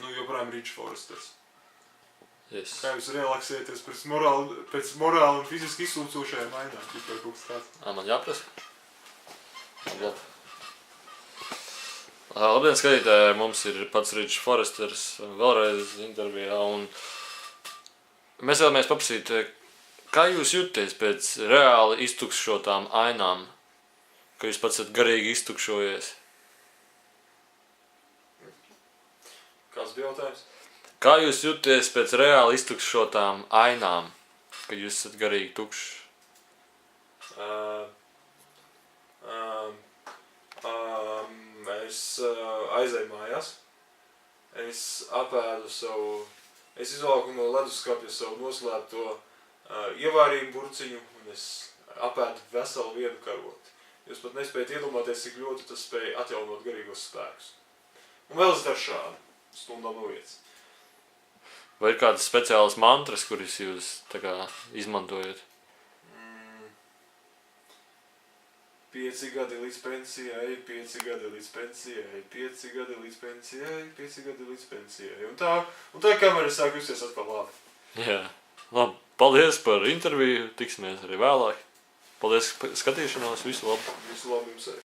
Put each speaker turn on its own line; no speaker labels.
Nu, joprojām Rich Foresters.
Yes.
Kā jūs relaksēties pēc morāli un fiziski izsūcošajām ainām, tikai kaut kas tāds?
Man jāprasa? Labi. Labdien, skatītāji, mums ir pats Rich Foresters vēlreiz intervijā, un mēs vēlamies paprasīt, kā jūs jūties pēc reāli iztukšotām ainām, ka jūs pats esat garīgi iztukšojies?
Kāds bija jautājums?
Kā jūs jūties pēc reāli iztukšotām ainām, kad jūs esat garīgi tukšs?
Es aizēju mājās. Es apēdu es izvalku no leduskapja savu noslēpto ievārījumu burciņu, un es apēdu veselu vienu karoti. Jūs pat nespējat iedomāties, cik ļoti tas spēja atjaunot garīgos spēkus. Un vēl es daru šādu, stundām no vietas.
Vai ir kādas speciālas mantras, kuras jūs tā kā izmantojat?
5 gadi līdz pensijai, 5 gadi līdz pensijai, 5 gadi līdz pensijai, 5 gadi līdz pensijai. Un tā kamera sāk justies atkal labi.
Jā. Labi, paldies par interviju, tiksimies arī vēlāk. Paldies skatīšanos, visu labu.
Visu labu jums arī.